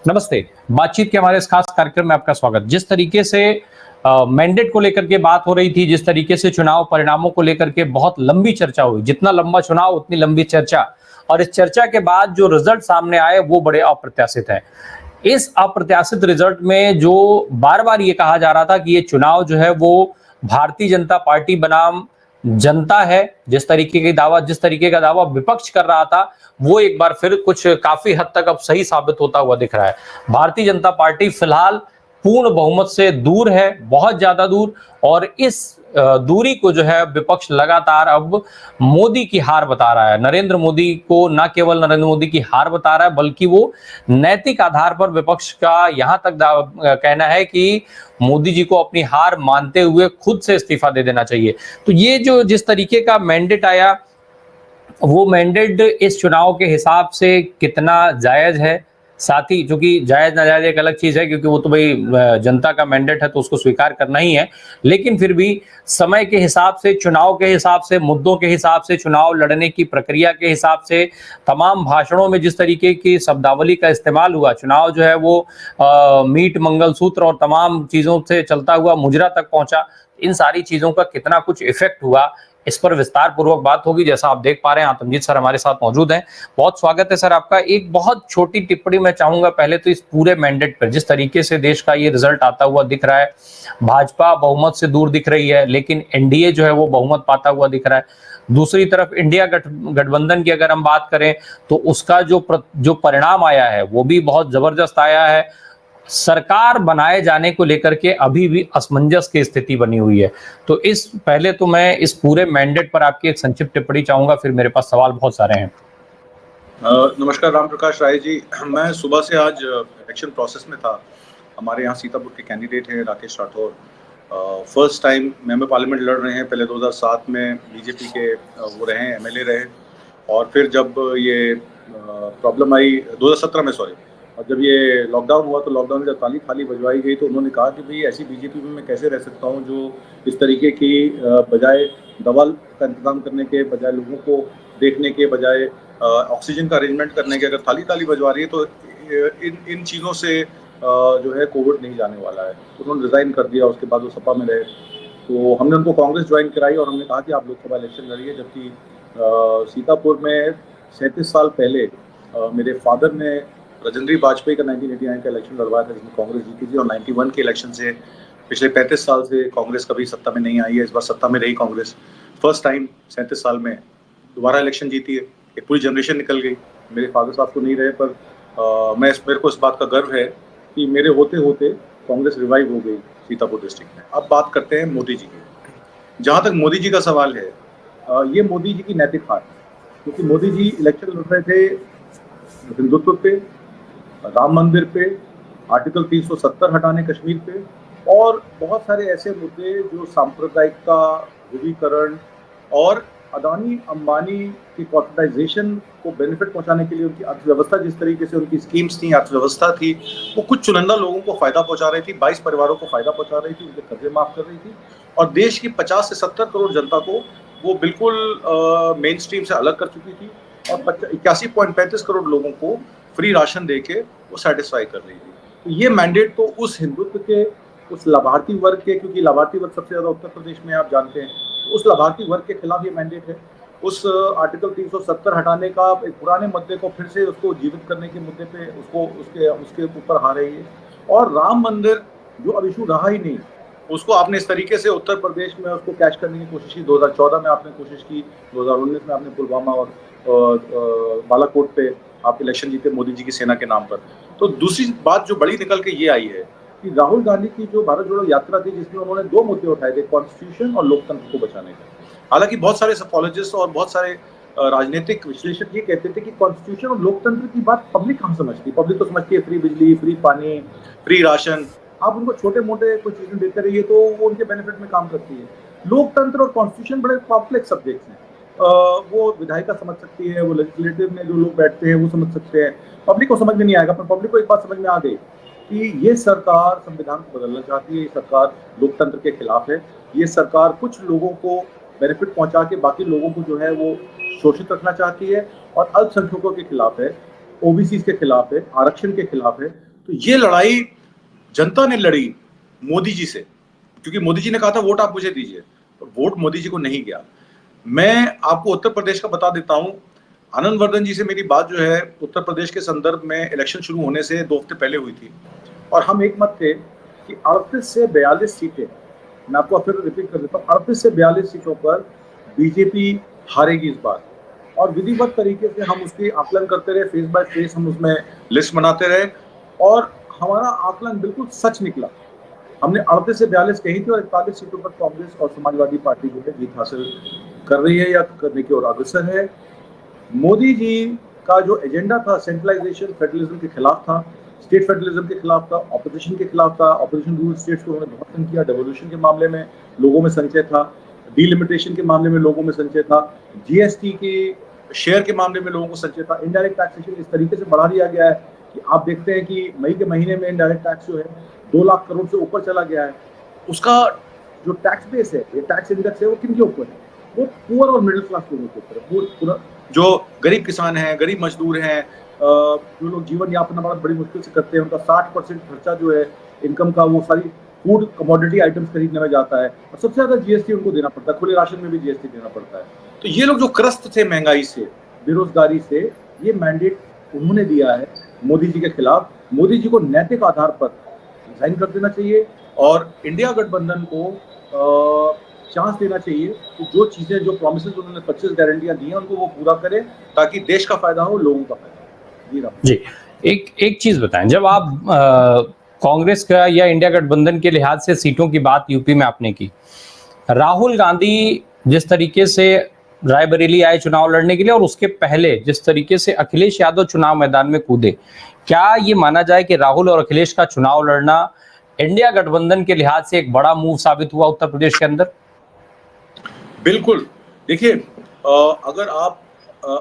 नमस्ते। बातचीत के हमारे इस खास कार्यक्रम में आपका स्वागत। जिस तरीके से मैंडेट को लेकर के बात हो रही थी, जिस तरीके से चुनाव परिणामों को लेकर के बहुत लंबी चर्चा हुई, जितना लंबा चुनाव उतनी लंबी चर्चा, और इस चर्चा के बाद जो रिजल्ट सामने आए वो बड़े अप्रत्याशित हैं। इस अप्रत्याशित रिजल्ट में जो बार-बार ये कहा जा रहा था कि ये चुनाव जो है वो भारतीय जनता पार्टी बनाम जनता है, जिस तरीके का दावा विपक्ष कर रहा था, वो एक बार फिर कुछ काफी हद तक अब सही साबित होता हुआ दिख रहा है। भारतीय जनता पार्टी फिलहाल पूर्ण बहुमत से दूर है, बहुत ज्यादा दूर, और इस दूरी को जो है विपक्ष लगातार अब मोदी की हार बता रहा है। नरेंद्र मोदी को न केवल नरेंद्र मोदी की हार बता रहा है, बल्कि वो नैतिक आधार पर विपक्ष का यहां तक कहना है कि मोदी जी को अपनी हार मानते हुए खुद से इस्तीफा दे देना चाहिए। तो ये जो जिस तरीके का मैंडेट आया, वो मैंडेट इस चुनाव के हिसाब से कितना जायज है, साथ ही चूंकि जायज नाजायज एक अलग चीज है, क्योंकि वो तो भाई जनता का मैंडेट है तो उसको स्वीकार करना ही है, लेकिन फिर भी समय के हिसाब से, चुनाव के हिसाब से, मुद्दों के हिसाब से, चुनाव लड़ने की प्रक्रिया के हिसाब से, तमाम भाषणों में जिस तरीके की शब्दावली का इस्तेमाल हुआ, चुनाव जो है वो मीट मंगलसूत्र और तमाम चीजों से चलता हुआ मुजरा तक पहुंचा, इन सारी चीजों का कितना कुछ इफेक्ट हुआ, इस पर विस्तार पूर्वक बात होगी। जैसा आप देख पा रहे हैं, आतमजीत सर हमारे साथ मौजूद हैं। बहुत स्वागत है सर आपका। एक बहुत छोटी टिप्पणी मैं चाहूंगा पहले तो इस पूरे मैंडेट पर, जिस तरीके से देश का ये रिजल्ट आता हुआ दिख रहा है, भाजपा बहुमत से दूर दिख रही है, लेकिन एनडीए जो है वो बहुमत पाता हुआ दिख रहा है। दूसरी तरफ इंडिया गठबंधन की अगर हम बात करें तो उसका जो परिणाम आया है वो भी बहुत जबरदस्त आया है। सरकार बनाए जाने को लेकर के अभी भी असमंजस की स्थिति बनी हुई है। तो पहले तो मैं इस पूरे मैंडेट पर आपकी एक संक्षिप्त टिप्पणी चाहूंगा, फिर मेरे पास सवाल बहुत सारे हैं। नमस्कार राम प्रकाश राय जी। मैं सुबह से आज इलेक्शन प्रोसेस में था। हमारे यहाँ सीतापुर के कैंडिडेट हैं Rakesh Rathore, first time member parliament लड़ रहे हैं। पहले 2007 में बीजेपी के वो रहे, एमएलए रहे, और फिर जब ये प्रॉब्लम आई 2017 में, सॉरी, और जब ये लॉकडाउन हुआ तो लॉकडाउन में जब ताली थाली बजवाई गई तो उन्होंने कहा कि भाई ऐसी बीजेपी में मैं कैसे रह सकता हूँ जो इस तरीके की बजाय दवा का इंतजाम करने के, बजाय लोगों को देखने के, बजाय ऑक्सीजन का अरेंजमेंट करने के, अगर थाली ताली बजवा रही है तो इन चीज़ों से जो है कोविड नहीं जाने वाला है। तो उन्होंने रिज़ाइन कर दिया। उसके बाद वो सपा में रहे, तो हमने उनको कांग्रेस ज्वाइन कराई और हमने कहा कि आप लोकसभा इलेक्शन लड़िए। जबकि सीतापुर में 37 साल पहले मेरे फादर ने राजेंद्र वाजपेयी का 1989 का इलेक्शन लड़वाया था, जिसमें कांग्रेस जीती थी, और 91 के इलेक्शन से पिछले 35 साल से कांग्रेस कभी सत्ता में नहीं आई है। इस बार सत्ता में रही कांग्रेस, फर्स्ट टाइम 37 साल में दोबारा इलेक्शन जीती है। एक पूरी जनरेशन निकल गई। मेरे फादर साहब तो नहीं रहे, पर मेरे को इस बात का गर्व है कि मेरे होते होते कांग्रेस रिवाइव हो गई सीतापुर डिस्ट्रिक्ट में। अब बात करते हैं मोदी जी की। जहाँ तक मोदी जी का सवाल है, ये मोदी जी की नैतिक हार है, क्योंकि मोदी जी इलेक्शन लड़ रहे थे हिंदुत्व पे, राम मंदिर पे, आर्टिकल 370 हटाने कश्मीर पे, और बहुत सारे ऐसे मुद्दे जो सांप्रदायिकता, ध्रुवीकरण और अदानी अंबानी की कॉर्पोरेटाइजेशन को बेनिफिट पहुंचाने के लिए उनकी अर्थव्यवस्था, जिस तरीके से उनकी स्कीम्स थी, अर्थव्यवस्था थी, वो कुछ चुनिंदा लोगों को फायदा पहुंचा रही थी, 22 परिवारों को फायदा पहुंचा रही थी, उनके कर्जे माफ कर रही थी, और देश की 50 से 70 करोड़ जनता को वो बिल्कुल मेन स्ट्रीम से अलग कर चुकी थी, और 81.35 करोड़ लोगों को फ्री राशन दे के वो सेटिस्फाई कर रही थी। तो ये मैंडेट तो उस हिंदुत्व के, उस लाभार्थी वर्ग के, क्योंकि लाभार्थी वर्ग सबसे ज्यादा उत्तर प्रदेश में आप जानते हैं, तो उस लाभार्थी वर्ग के खिलाफ ये मैंडेट है। उस आर्टिकल 370 हटाने का एक पुराने मुद्दे को फिर से उसको जीवित करने के मुद्दे पे उसको उसके ऊपर हार रही है। और राम मंदिर जो अब इशू रहा ही नहीं, उसको आपने इस तरीके से उत्तर प्रदेश में उसको कैच करने की कोशिश की। 2014 में आपने कोशिश की, 2019 में आपने पुलवामा और बालाकोट पे आप इलेक्शन जीते मोदी जी की सेना के नाम पर। तो दूसरी बात जो बड़ी निकल के ये आई है कि राहुल गांधी की जो भारत जोड़ो यात्रा थी, जिसमें उन्होंने 2 मुद्दे उठाए थे, कॉन्स्टिट्यूशन और लोकतंत्र को बचाने का। हालांकि बहुत सारे सोफोलॉजिस्ट और बहुत सारे राजनीतिक विश्लेषक ये कहते थे कि कॉन्स्टिट्यूशन और लोकतंत्र की बात पब्लिक कहाँ समझती। पब्लिक तो समझती है फ्री बिजली, फ्री पानी, फ्री राशन। आप उनको छोटे मोटे कुछ चीजें देते रहिए तो वो उनके बेनिफिट में काम करती है। लोकतंत्र और कॉन्स्टिट्यूशन बड़े कॉम्प्लेक्स सब्जेक्ट्स हैं। वो विधायिका समझ सकती है, वो लेजिस्लेटिव में जो लोग बैठते हैं वो समझ सकते हैं, पब्लिक को समझ में नहीं आएगा। पर पब्लिक को एक बात समझ में आ गई कि ये सरकार संविधान को बदलना चाहती है, ये सरकार लोकतंत्र के खिलाफ है, ये सरकार कुछ लोगों को बेनिफिट पहुंचा के बाकी लोगों को जो है वो शोषित रखना चाहती है, और अल्पसंख्यकों के खिलाफ है, ओबीसी के खिलाफ है, आरक्षण के खिलाफ है। तो ये लड़ाई जनता ने लड़ी मोदी जी से, क्योंकि मोदी जी ने कहा था वोट आप मुझे दीजिए, तो वोट मोदी जी को नहीं गया। मैं आपको उत्तर प्रदेश का बता देता हूं, आनंद वर्धन जी से मेरी बात जो है उत्तर प्रदेश के संदर्भ में इलेक्शन शुरू होने से 2 हफ्ते पहले हुई थी, और हम एक मत थे कि 38 से 42 सीटें, मैं आपको फिर रिपीट कर देता हूँ, 38 से 42 सीटों पर बीजेपी हारेगी इस बार, और विधिवत तरीके से हम उसकी आकलन करते रहे, फेस बाय फेस हम उसमें लिस्ट बनाते रहे, और हमारा आकलन बिल्कुल सच निकला। हमने 38 से 42 कही थी, और 41 सीटों पर कांग्रेस और समाजवादी पार्टी जो है जीत हासिल कर रही है या करने की ओर अग्रसर है। मोदी जी का जो एजेंडा था सेंट्रलाइजेशन फेडरलिज्म के खिलाफ था, स्टेट फेडरलिज्म के खिलाफ था, ऑपोजिशन के खिलाफ था, ऑपोजिशन रूल स्टेट्स को उन्होंने बहुत तंग किया, डेवोल्यूशन के मामले में लोगों में संशय था, डीलिमिटेशन के मामले में लोगों में संशय था, जीएसटी की शेयर के मामले में लोगों को संशय था, इनडायरेक्ट टैक्सेशन इस तरीके से बढ़ा दिया गया है कि आप देखते हैं कि मई के महीने में इनडायरेक्ट टैक्स जो है 2 लाख करोड़ से ऊपर चला गया है। उसका जो टैक्स बेस है, ये टैक्स इंडेक्स है, वो किन के ऊपर है? वो पुअर और मिडिल क्लास लोगों के ऊपर है। पूरा जो गरीब किसान हैं, गरीब मजदूर हैं, जो लोग जीवन यापन बड़ा बड़ी मुश्किल से करते हैं, उनका 60% खर्चा जो है इनकम का वो सारी फूड कमोडिटी आइटम्स खरीदने में जाता है, और सबसे ज्यादा जीएसटी उनको देना पड़ता है, खुले राशन में भी जीएसटी देना पड़ता है। तो ये लोग जो त्रस्त थे महंगाई से, बेरोजगारी से, ये मैंडेट उन्होंने दिया है मोदी जी के खिलाफ। मोदी जी को नैतिक आधार पर रिजाइन कर देना चाहिए, और इंडिया गठबंधन को चांस देना चाहिए कि जो चीजें, जो प्रॉमिसेस उन्होंने 25 गारंटियां दी हैं, उनको वो पूरा करें, ताकि देश का फायदा हो, लोगों का फायदा हो। जी राम जी, एक चीज बताएं, जब आप कांग्रेस का या इंडिया गठबंधन के लिहाज से सीटों की बात यूपी में आपने की, राहुल गांधी जिस तरीके से रायबरेली आए चुनाव लड़ने के लिए, और उसके पहले जिस तरीके से अखिलेश यादव चुनाव मैदान में कूदे, क्या ये माना जाए कि राहुल और अखिलेश का चुनाव लड़ना इंडिया गठबंधन के लिहाज से एक बड़ा मूव साबित हुआ उत्तर प्रदेश के अंदर? बिल्कुल। देखिए, अगर आप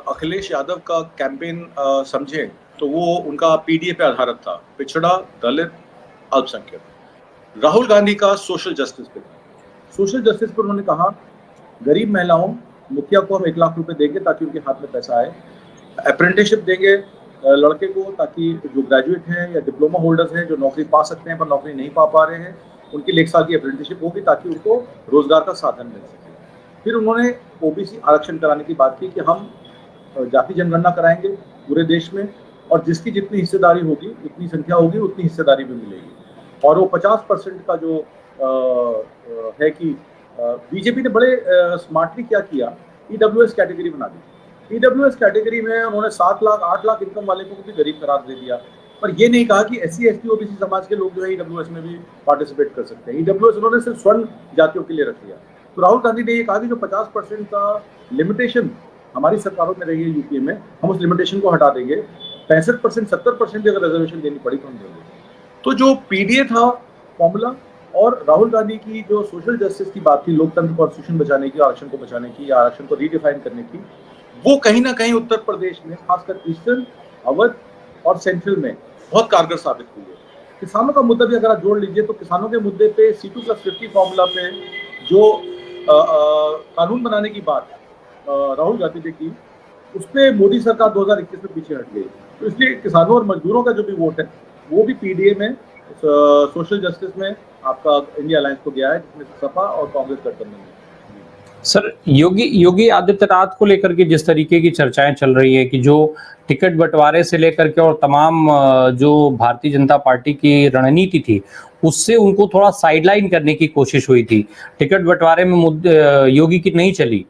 अखिलेश यादव का कैंपेन समझें, तो वो उनका पीडीए पे आधारित था, पिछड़ा, दलित, अल्पसंख्यक। राहुल गांधी का सोशल जस्टिस पे, सोशल जस्टिस पर उन्होंने कहा गरीब महिलाओं, मुखिया को हम 1 लाख रुपए देंगे ताकि उनके हाथ में पैसा आए, अप्रेंटिसशिप देंगे लड़के को, ताकि जो ग्रेजुएट हैं या डिप्लोमा होल्डर्स हैं जो नौकरी पा सकते हैं पर नौकरी नहीं पा पा रहे हैं, उनके लिए 1 साल की अप्रेंटिसशिप होगी ताकि उनको रोजगार का साधन मिल सके। फिर उन्होंने ओबीसी आरक्षण कराने की बात की कि हम जाति जनगणना कराएंगे पूरे देश में, और जिसकी जितनी हिस्सेदारी होगी, उतनी संख्या होगी, उतनी हिस्सेदारी भी मिलेगी। और वो 50% का जो है कि बीजेपी ने बड़े स्मार्टली क्या किया, ईडब्ल्यूएस कैटेगरी बना दी। ईडब्ल्यूएस कैटेगरी में उन्होंने 7 लाख 8 लाख इनकम वाले को भी गरीब करार दे दिया, पर ये नहीं कहा कि एससी एसटी ओबीसी समाज के लोग जो है ईडब्ल्यूएस में भी पार्टिसिपेट कर सकते हैं। ईडब्ल्यूएस उन्होंने सिर्फ स्वर्ण जातियों के लिए रख दिया। तो राहुल गांधी ने ये कहा कि जो 50% का लिमिटेशन हमारी सरकारों में रही है यूपीए में, हम उस लिमिटेशन को हटा देंगे, 65% 70% भी अगर रिजर्वेशन देनी पड़ी तो हम देंगे। तो जो पीडीए था फॉर्मूला, और राहुल गांधी की जो सोशल जस्टिस की बात थी, लोकतंत्र कॉन्स्टिट्यूशन बचाने की, आरक्षण को बचाने की या आरक्षण को रीडिफाइन करने की, वो कहीं ना कहीं उत्तर प्रदेश में, खासकर ईस्टर्न, अवध और सेंट्रल में बहुत कारगर साबित हुई है। किसानों का मुद्दा भी अगर आप जोड़ लीजिए, तो किसानों के मुद्दे पे C2+50 फॉर्मूला पे जो कानून बनाने की बात राहुल गांधी ने की, उस पर मोदी सरकार 2021 में पीछे हट गई। तो इसलिए किसानों और मजदूरों का जो भी वोट है, वो भी पीडीए में, सोशल जस्टिस में आपका इंडिया अलायंस को गया है, जिसमें सपा और कांग्रेस गठबंधन है। सर, योगी आदित्यनाथ को लेकर के जिस तरीके की चर्चाएं चल रही है कि जो टिकट बंटवारे से लेकर के और तमाम जो भारतीय जनता पार्टी की रणनीति थी, उससे उनको थोड़ा साइडलाइन करने की कोशिश हुई थी। टिकट बंटवारे में योगी की नहीं चली।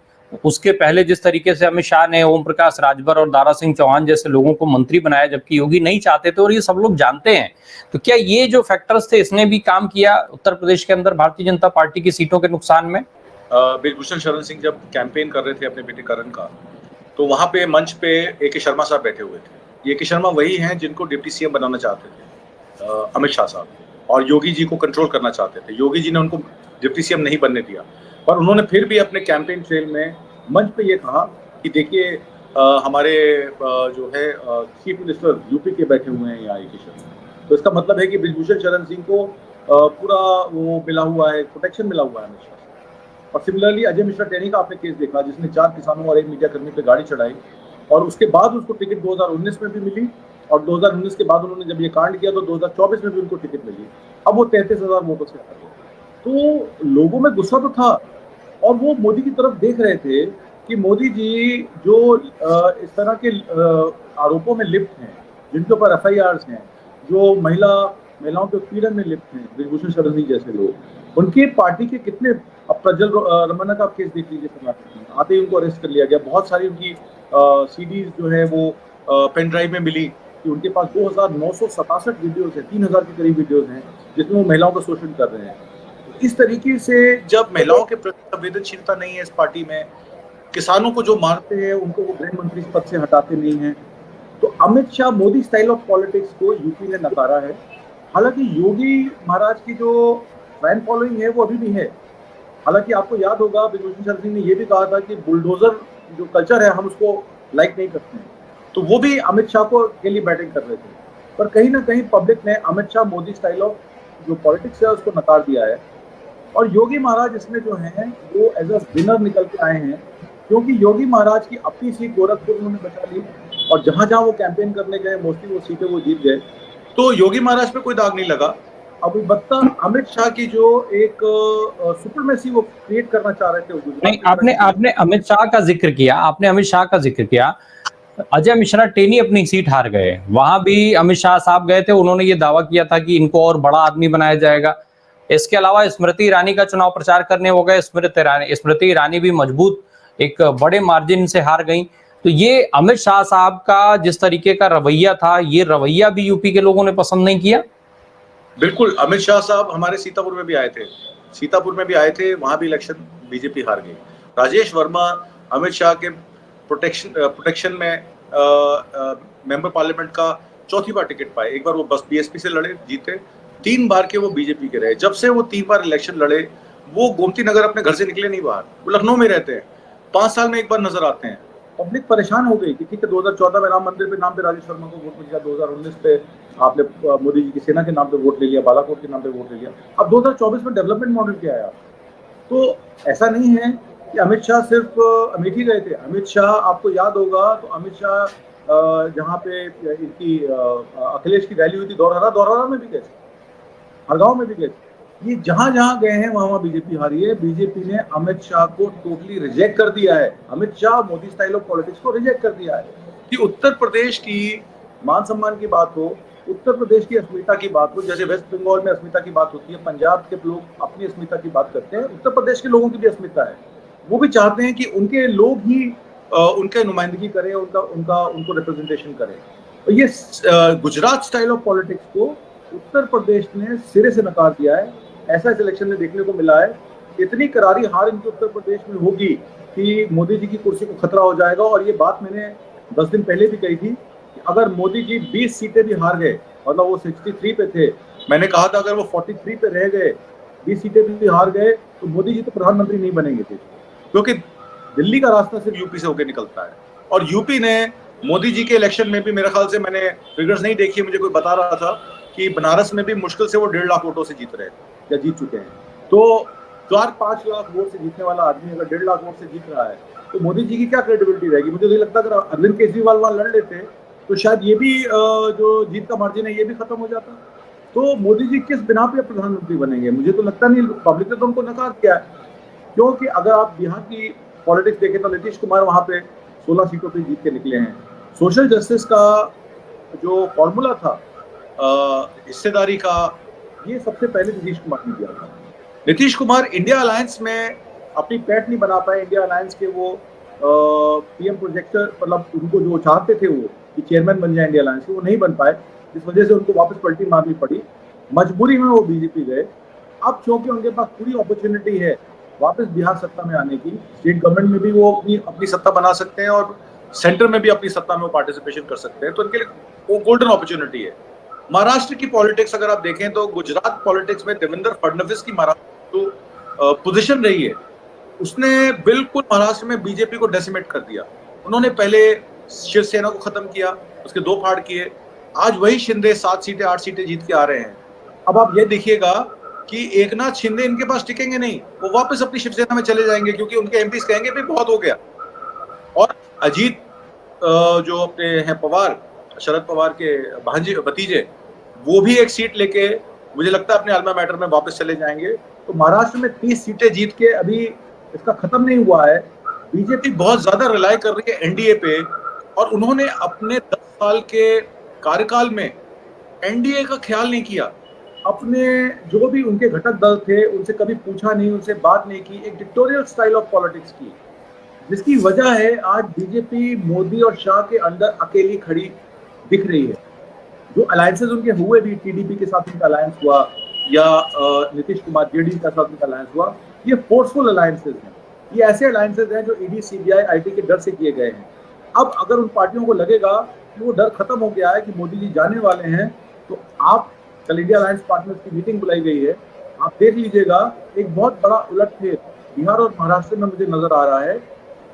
उसके पहले जिस तरीके से अमित शाह ने ओम प्रकाश राजभर और दारा सिंह चौहान जैसे लोगों को मंत्री बनाया, जबकि योगी नहीं चाहते थे, और ये सब लोग जानते हैं। तो क्या ये जो फैक्टर्स थे, इसने भी काम किया उत्तर प्रदेश के अंदर भारतीय जनता पार्टी की सीटों के नुकसान में? ब्रिजभूषण शरण सिंह जब कैंपेन कर रहे थे अपने बेटे करण का, तो वहां पे मंच पे ए.के. शर्मा साहब बैठे हुए थे। ए.के. शर्मा वही हैं जिनको डिप्टी सीएम बनाना चाहते थे अमित शाह साहब, और योगी जी को कंट्रोल करना चाहते थे। योगी जी ने उनको डिप्टी सीएम नहीं बनने दिया, पर उन्होंने फिर भी अपने कैंपेन ट्रेल में मंच पे ये कहा कि देखिए हमारे जो है चीफ मिनिस्टर यूपी के बैठे हुए हैं यहाँ ए.के. शर्मा। तो इसका मतलब है कि ब्रिजभूषण शरण सिंह को पूरा वो मिला हुआ है, प्रोटेक्शन मिला हुआ है अमित शाह। और सिमिलरली अजय मिश्रा टेनी का आपने केस देखा, जिसने 4 किसानों और 1 मीडिया कर्मी पे गाड़ी चढ़ाई, और उसके बाद उसको टिकट 2019 में भी मिली, और 2019 के बाद उन्होंने जब ये कांड किया तो 2024 में भी उनको टिकट मिली। अब वो 33,000 वोटों से हार गए। तो लोगों में गुस्सा तो था और वो मोदी की तरफ देख रहे थे कि मोदी जी जो इस तरह के आरोपों में लिप्त हैं, जिनके ऊपर एफआईआर्स हैं, जो महिलाओं के उत्पीड़न में लिप्त हैं, ब्रिजभूषण शरण सिंह जैसे लोग, उनकी पार्टी के कितने, अब प्रज्वल रमन्ना का केस देख लीजिए कर्नाटक में, आते ही उनको अरेस्ट कर लिया गया। बहुत सारी उनकी सीडीज जो है वो पेन ड्राइव में मिली कि उनके पास 2,967 वीडियोज हैं, 3,000 के करीब वीडियोज हैं जिसमें वो महिलाओं का शोषण कर रहे हैं। इस तरीके से जब महिलाओं के प्रति संवेदनशीलता नहीं है इस पार्टी में, किसानों को जो मारते हैं उनको वो गृह मंत्री पद से हटाते नहीं हैं, तो Amit Shah Modi style of politics को यूपी ने नकारा है। हालांकि योगी महाराज की जो फैन फॉलोइंग है वो अभी भी है। हालांकि आपको याद होगा ब्रिजभूषण शरण सिंह ने ये भी कहा था कि बुलडोजर जो कल्चर है हम उसको लाइक नहीं करते हैं, तो वो भी अमित शाह को के लिए बैटिंग कर रहे थे। पर कहीं ना कहीं पब्लिक ने अमित शाह मोदी स्टाइल ऑफ जो पॉलिटिक्स है उसको नकार दिया है। और योगी महाराज इसमें जो है वो एज अ विनर निकल के आए हैं, क्योंकि योगी महाराज की अपनी सीट गोरखपुर उन्होंने बचा ली और जहां जहां वो कैंपेन करने गए मोस्टली वो सीटें वो जीत गए, तो योगी महाराज पे कोई दाग नहीं लगा। अब अलबत्ता अमित शाह की जो एक सुपरमेसी वो क्रिएट करना चाह रहे थे नहीं, गुजरात आपने आपने अमित शाह का जिक्र किया, आपने अमित शाह का जिक्र किया। अजय मिश्रा टेनी अपनी सीट हार गए, वहां भी अमित शाह साहब गए थे, उन्होंने ये दावा किया था कि इनको और बड़ा आदमी बनाया जाएगा। इसके अलावा स्मृति ईरानी का चुनाव प्रचार करने हो गए, स्मृति ईरानी भी मजबूत एक बड़े मार्जिन से हार गई। तो ये अमित शाह साहब का जिस तरीके का रवैया था, ये रवैया भी यूपी के लोगों ने पसंद नहीं किया। बिल्कुल, अमित शाह साहब हमारे सीतापुर में भी आए थे, वहां भी इलेक्शन बीजेपी हार गई। राजेश वर्मा अमित शाह के प्रोटेक्शन में मेंबर पार्लियामेंट का चौथी बार टिकट पाए। एक बार वो बस बीएसपी से लड़े, जीते, 3 बार के वो बीजेपी के रहे। जब से वो 3 बार इलेक्शन लड़े, वो गोमती नगर अपने घर से निकले नहीं बाहर, वो लखनऊ में रहते हैं, 5 साल में एक बार नजर आते हैं। पब्लिक परेशान हो गई कि ठीक है 2014 में राम मंदिर पे नाम पे राजेश वर्मा को वोट मिल गया, 2019 पे आपने मोदी जी की सेना के नाम पे वोट ले लिया, बालाकोट के नाम पे वोट ले लिया, अब 2024 में डेवलपमेंट मॉडल क्या है। तो ऐसा नहीं है कि अमित शाह सिर्फ अमेठी गए थे। अमित शाह आपको याद होगा तो अमित शाह जहाँ पे इनकी अखिलेश की रैली हुई थी दौरारा में भी गए थे, हरगांव में भी गए थे। ये जहां जहां गए हैं वहां बीजेपी हारी है। बीजेपी ने अमित शाह को टोटली रिजेक्ट कर दिया है। Amit Shah Modi style of politics को रिजेक्ट कर दिया है। कि उत्तर प्रदेश की मान सम्मान की बात हो, उत्तर प्रदेश की अस्मिता की बात हो, जैसे वेस्ट बंगाल में अस्मिता की बात होती है, पंजाब के लोग अपनी अस्मिता की बात करते हैं, उत्तर प्रदेश के लोगों की भी अस्मिता है। वो भी चाहते हैं कि उनके लोग ही उनके नुमाइंदगी करें, उनको रिप्रेजेंटेशन करें। और ये गुजरात स्टाइल ऑफ पॉलिटिक्स को उत्तर प्रदेश ने सिरे से नकार दिया है। ऐसा इस इलेक्शन में देखने को मिला है। इतनी करारी हार इनके उत्तर प्रदेश में होगी कि मोदी जी की कुर्सी को खतरा हो जाएगा। और ये बात मैंने 10 दिन पहले भी कही थी कि अगर मोदी जी 20 सीटें भी हार गए, मतलब वो 63 पे थे, मैंने कहा था अगर वो 43 पे रह गए, 20 सीटें भी हार गए, तो मोदी जी तो प्रधानमंत्री नहीं बनेंगे थे, क्योंकि दिल्ली का रास्ता सिर्फ यूपी से होकर निकलता है। और यूपी ने मोदी जी के इलेक्शन में भी, मेरे ख्याल से मैंने फिगर्स नहीं देखी, मुझे कोई बता रहा था कि बनारस में भी मुश्किल से वो 1.5 लाख वोटों से जीत रहे या जीत चुके हैं। तो 4-5 लाख वोट से जीतने वाला आदमी अगर 1.5 लाख वोट से जीत रहा है, तो मोदी जी की क्या क्रेडिबिलिटी रहेगी। मुझे तो लगता है अगर अरविंद केजरीवाल वहां लड़ लेते तो शायद ये भी जो जीत का मार्जिन है ये भी खत्म हो जाता। तो मोदी जी किस बिना पे प्रधानमंत्री बनेंगे, मुझे तो लगता नहीं। पब्लिक ने तो उनको नकार दिया है, क्योंकि अगर आप बिहार की पॉलिटिक्स देखें तो नीतीश कुमार वहां पे 16 सीटों पे जीत के निकले हैं। सोशल जस्टिस का जो फॉर्मूला था, हिस्सेदारी का, ये सबसे पहले नीतीश कुमार ने दिया था। नीतीश कुमार इंडिया अलायंस में अपनी पैठ नहीं बना पाए। इंडिया अलायंस के वो पीएम प्रोजेक्टर, मतलब उनको जो चाहते थे वो कि चेयरमैन बन जाए इंडिया अलायंस के, वो नहीं बन पाए, इस वजह से उनको वापस पलटी मारनी पड़ी। मजबूरी में वो बीजेपी गए। अब क्योंकि उनके पास पूरी अपॉर्चुनिटी है वापस बिहार सत्ता में आने की, स्टेट गवर्नमेंट में भी वो अपनी सत्ता बना सकते हैं और सेंटर में भी अपनी सत्ता में वो पार्टिसिपेशन कर सकते हैं, तो उनके लिए वो गोल्डन अपॉर्चुनिटी है। महाराष्ट्र की पॉलिटिक्स अगर आप देखें तो गुजरात पॉलिटिक्स में देवेंद्र फडणवीस की महाराष्ट्र जो पोजीशन रही है, उसने बिल्कुल महाराष्ट्र में बीजेपी को डेसिमेट कर दिया। उन्होंने पहले शिवसेना को खत्म किया, उसके 2 फाड़ किए। आज वही शिंदे 7 सीटें 8 सीटें जीत के आ रहे हैं। अब आप ये देखिएगा कि एकनाथ शिंदे इनके पास टिकेंगे नहीं, वो वापस अपनी शिवसेना में चले जाएंगे, क्योंकि उनके एमपीज कहेंगे भी बहुत हो गया। और अजीत जो अपने हैं पवार, शरद पवार के भांजे भतीजे, वो भी एक सीट लेके मुझे लगता है अपने अल्मा मैटर में वापस चले जाएंगे। तो महाराष्ट्र में 30 सीटें जीत के अभी इसका खत्म नहीं हुआ है। बीजेपी बहुत ज्यादा रिलाई कर रही है एनडीए पे, और उन्होंने अपने 10 साल के कार्यकाल में एनडीए का ख्याल नहीं किया। अपने जो भी उनके घटक दल थे उनसे कभी पूछा नहीं, उनसे बात नहीं की, एक डिक्टेटोरियल स्टाइल ऑफ पॉलिटिक्स की, जिसकी वजह है आज बीजेपी मोदी और शाह के अंदर अकेली खड़ी दिख रही है। जो अलायंसेज उनके हुए भी, टीडीपी के साथ उनका अलायंस हुआ या नीतीश कुमार जेडीयू के साथ उनका अलायंस हुआ, ये फोर्सफुल अलायंसेज हैं। ये ऐसे अलायंसेज हैं जो ईडी, सीबीआई, आईटी के डर से किए गए हैं। अब अगर उन पार्टियों को लगेगा कि वो डर खत्म हो गया है कि मोदी जी जाने वाले हैं, तो आप कल इंडिया अलायंस पार्टनर्स की मीटिंग बुलाई गई है, आप देख लीजिएगा एक बहुत बड़ा उलटफेर बिहार और महाराष्ट्र में मुझे नजर आ रहा है।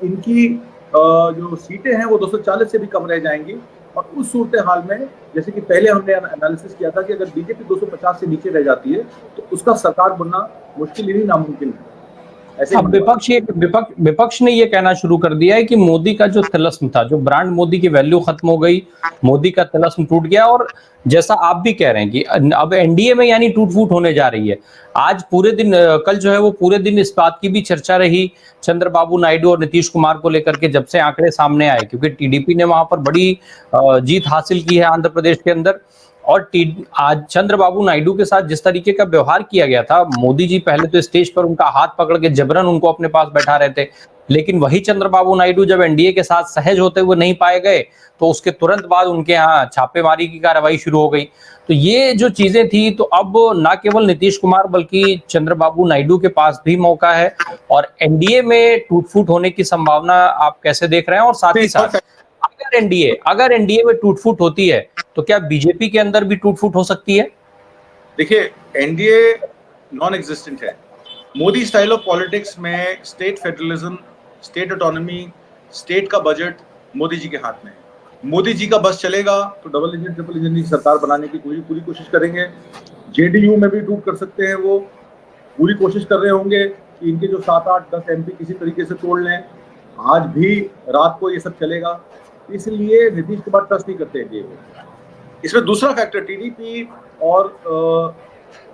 इनकी जो सीटें हैं वो 240 से भी कम रह जाएंगी, और उस सूरत हाल में, जैसे कि पहले हमने एनालिसिस किया था कि अगर बीजेपी 250 से नीचे रह जाती है तो उसका सरकार बनना मुश्किल ही नहीं, नामुमकिन है। ऐसे अब विपक्ष ने ये कहना शुरू कर दिया है कि मोदी का जो तिलस्म था, जो ब्रांड मोदी की वैल्यू खत्म हो गई, मोदी का तिलस्म टूट गया, और जैसा आप भी कह रहे हैं कि अब एनडीए में यानी टूट फूट होने जा रही है। आज पूरे दिन, कल जो है वो पूरे दिन इस बात की भी चर्चा रही चंद्रबाबू नायडू और नीतीश कुमार को लेकर के, जब से आंकड़े सामने आए, क्योंकि टीडीपी ने वहां पर बड़ी जीत हासिल की है आंध्र प्रदेश के अंदर। और आज चंद्रबाबू नायडू के साथ जिस तरीके का व्यवहार किया गया था, मोदी जी पहले तो स्टेज पर उनका हाथ पकड़ के जबरन उनको अपने पास बैठा रहे थे, लेकिन वही चंद्रबाबू नायडू जब एनडीए के साथ सहज होते हुए नहीं पाए गए तो उसके तुरंत बाद उनके यहाँ छापेमारी की कार्रवाई शुरू हो गई। तो ये जो चीजें थी, तो अब ना केवल नीतीश कुमार बल्कि चंद्रबाबू नायडू के पास भी मौका है, और एनडीए में टूट फूट होने की संभावना आप कैसे देख रहे हैं? और साथ ही साथ अगर एनडीए में टूट फूट होती है तो क्या बीजेपी के अंदर भी टूट फूट हो सकती है? देखिए, एनडीए नॉन एग्जिस्टेंट है। मोदी स्टाइल ऑफ पॉलिटिक्स में state federalism, state autonomy, state का बजट मोदी जी के हाथ में है। मोदी जी का बस चलेगा तो डबल इंजन, ट्रिपल इंजन की सरकार बनाने की पूरी कोशिश करेंगे। जेडीयू में भी टूट कर सकते हैं, वो पूरी कोशिश कर रहे होंगे कि इनके जो 7, 8, 10 एमपी किसी तरीके से तोड़ लें। आज भी रात को ये सब चलेगा, इसलिए नीतीश कुमार ट्रस्ट नहीं करते एनडीए को। इसमें दूसरा फैक्टर टीडीपी और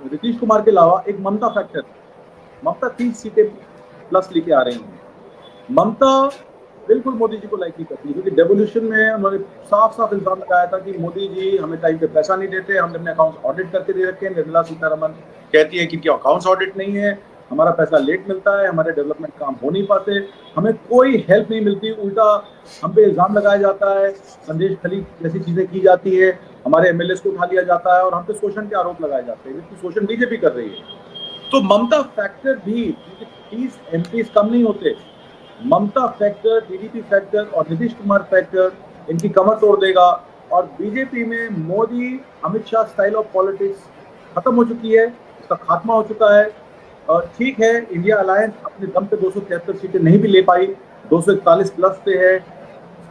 नीतीश कुमार के अलावा एक ममता फैक्टर। ममता 30 सीटें प्लस लेके आ रही हैं। ममता बिल्कुल मोदी जी को लाइक नहीं करती, क्योंकि डेवोल्यूशन में उन्होंने साफ साफ इल्जाम लगाया था कि मोदी जी हमें टाइम पे पैसा नहीं देते, हमने अपने अकाउंट्स ऑडिट करके दे रखे हैं। निर्मला सीतारमण कहती है कि इनके अकाउंट्स ऑडिट नहीं है, हमारा पैसा लेट मिलता है, हमारे डेवलपमेंट काम हो नहीं पाते, हमें कोई हेल्प नहीं मिलती। उल्टा हम पे इल्जाम लगाया जाता है, संदेश खली जैसी चीजें की जाती है, हमारे एमएलए को उठा लिया जाता है और हम पे शोषण के आरोप लगाए जाते हैं, जबकि शोषण बीजेपी कर रही है। तो ममता फैक्टर भी, 30 एमपी कम नहीं होते, ममता फैक्टर, टीडीपी फैक्टर और नीतीश कुमार फैक्टर इनकी कमर तोड़ देगा। और बीजेपी में Modi Amit Shah style of politics खत्म हो चुकी है, इसका खात्मा हो चुका है। ठीक है, इंडिया अलायंस अपने दम पे 273 सीटें नहीं भी ले पाई, 241 प्लस पे है,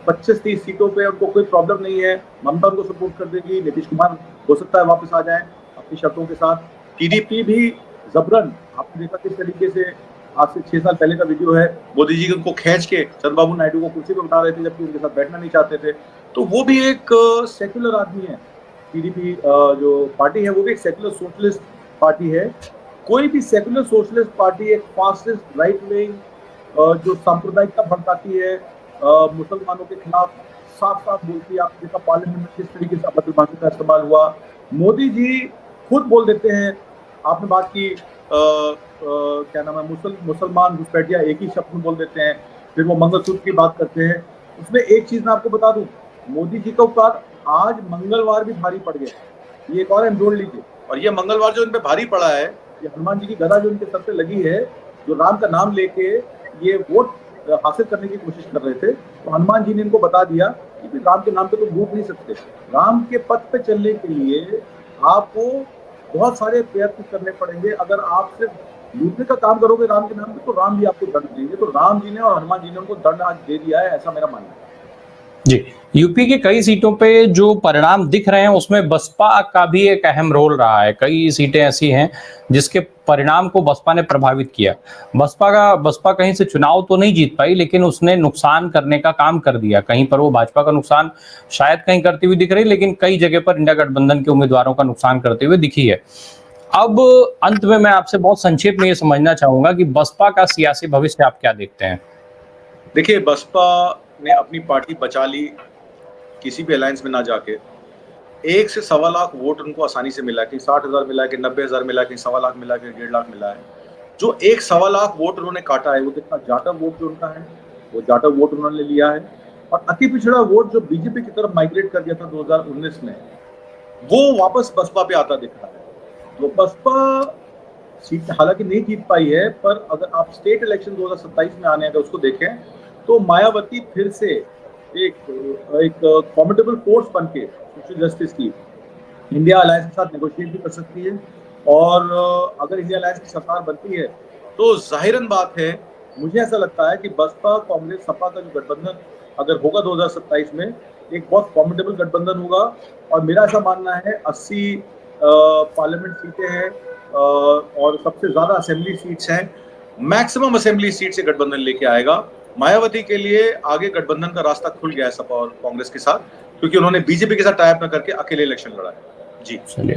25-30 सीटों पे उनको कोई प्रॉब्लम नहीं है। ममता उनको सपोर्ट कर देगी, नीतीश कुमार हो सकता है वापस आ जाए अपनी शर्तों के साथ। टीडीपी भी जबरन, आपने देखा किस तरीके से आज से 6 साल पहले का वीडियो है, मोदी जी उनको खींच के चंद्रबाबू नायडू को कुर्सी पर उठा रहे थे, जबकि उनके साथ बैठना नहीं चाहते थे। तो वो भी एक सेक्युलर आदमी है। टीडीपी जो पार्टी है वो भी एक सेक्युलर सोशलिस्ट पार्टी है। कोई भी सेक्युलर सोशलिस्ट पार्टी एक फासिस्ट राइट विंग जो सांप्रदायिकता भड़काती है, मुसलमानों के खिलाफ साफ साफ बोलती है। आपने देखा पार्लियामेंट में किस तरीके से अभद्र भाषा का इस्तेमाल हुआ। मोदी जी खुद बोल देते हैं, आपने बात की क्या नाम है, मुसलमान घुसपैठिया एक ही शब्द में बोल देते हैं, फिर वो मंगलसूत्र की बात करते हैं। उसमें एक चीज मैं आपको बता दूं, मोदी जी का ऊपर आज मंगलवार भी भारी पड़ गया, ये एक और जोड़ लीजिए। और ये मंगलवार जो इन पे भारी पड़ा है, ये हनुमान जी की गदा जो इनके सर पे लगी है, जो राम का नाम लेके ये वोट हासिल करने की कोशिश कर रहे थे, तो हनुमान जी ने इनको बता दिया कि राम के नाम पे तो डूब नहीं सकते। राम के पथ पे चलने के लिए आपको बहुत सारे प्रयत्न करने पड़ेंगे। अगर आप सिर्फ लूटने का काम करोगे राम के नाम पे, तो राम भी आपको दंड देंगे। तो राम जी ने और हनुमान जी ने उनको दंड आज दे दिया है, ऐसा मेरा मानना है। जी, यूपी की कई सीटों पे जो परिणाम दिख रहे हैं उसमें बसपा का भी एक अहम रोल रहा है। कई सीटें ऐसी हैं जिसके परिणाम को बसपा ने प्रभावित किया। बसपा कहीं से चुनाव तो नहीं जीत पाई लेकिन उसने नुकसान करने का काम कर दिया। कहीं पर वो भाजपा का नुकसान शायद कहीं करती हुई दिख रही लेकिन कई जगह पर इंडिया गठबंधन के उम्मीदवारों का नुकसान करते हुए दिखी है। अब अंत में मैं आपसे बहुत संक्षेप में ये समझना चाहूँगा कि बसपा का सियासी भविष्य आप क्या देखते हैं? देखिए, बसपा ने अपनी पार्टी बचा ली, किसी भी अलायंस में ना जाके। 1 से सवा लाख वोट उनको आसानी से मिला, कहीं 60,000 मिला, कहीं 90,000 मिला, कहीं सवा लाख मिला, कहीं 1.5 लाख मिला है। जो 1 सवा लाख वोट उन्होंने काटा है, वो कितना जाटव वोट जो उनका है, वो जाटव वोट उन्होंने लिया है। और अति पिछड़ा वोट जो बीजेपी की तरफ माइग्रेट कर गया था 2019 में, वो वापस बसपा पे आता दिख रहा है। तो बसपा सीट हालांकि नहीं जीत पाई है, पर अगर आप स्टेट इलेक्शन 2027 में आने अगर उसको देखें, तो मायावती फिर से एक फॉर्मिडेबल फोर्स बन के सोशल जस्टिस की इंडिया अलायंस के साथ नेगोशिएट भी कर सकती है। और अगर इंडिया अलायंस की सरकार बनती है तो जाहिरन बात है, मुझे ऐसा लगता है कि बसपा कांग्रेस सपा का जो गठबंधन अगर होगा 2027 में, एक बहुत फॉर्मिडेबल गठबंधन होगा। और मेरा ऐसा मानना है 80 पार्लियामेंट सीटें हैं और सबसे ज्यादा असेंबली सीट्स हैं, मैक्सिमम असेंबली सीट से गठबंधन लेके आएगा। मायावती के लिए आगे गठबंधन का रास्ता खुल गया है सपा और कांग्रेस के साथ, क्योंकि उन्होंने बीजेपी के साथ टाई अप न करके अकेले इलेक्शन लड़ा है। जी चलिए,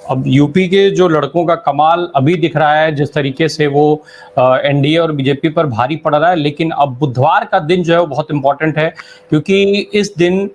अब यूपी के जो लड़कों का कमाल अभी दिख रहा है, जिस तरीके से वो एनडीए और बीजेपी पर भारी पड़ रहा है, लेकिन अब बुधवार का दिन जो है वो बहुत इंपॉर्टेंट है क्योंकि इस दिन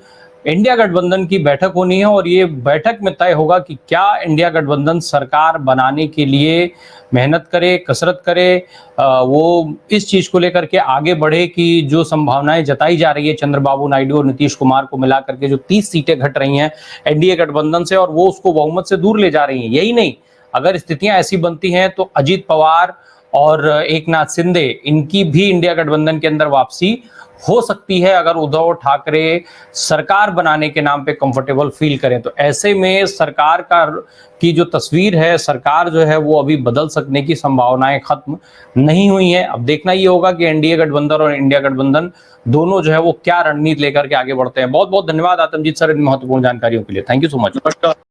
इंडिया गठबंधन की बैठक होनी है और ये बैठक में तय होगा कि क्या इंडिया गठबंधन सरकार बनाने के लिए मेहनत करे, कसरत करे, वो इस चीज को लेकर के आगे बढ़े कि जो संभावनाएं जताई जा रही है चंद्रबाबू नायडू और नीतीश कुमार को मिला करके जो 30 सीटें घट रही हैं एनडीए गठबंधन से और वो उसको बहुमत से दूर ले जा रही हैं। यही नहीं, अगर स्थितियां ऐसी बनती हैं तो अजित पवार और एकनाथ शिंदे इनकी भी इंडिया गठबंधन के अंदर वापसी हो सकती है अगर उद्धव ठाकरे सरकार बनाने के नाम पे कंफर्टेबल फील करें। तो ऐसे में सरकार का की जो तस्वीर है, सरकार जो है वो अभी बदल सकने की संभावनाएं खत्म नहीं हुई हैं। अब देखना ये होगा कि एनडीए गठबंधन और इंडिया गठबंधन दोनों जो है वो क्या रणनीति लेकर के आगे बढ़ते हैं। बहुत बहुत धन्यवाद आतमजीत सर इन महत्वपूर्ण जानकारियों के लिए। Thank you so much. नमस्कार।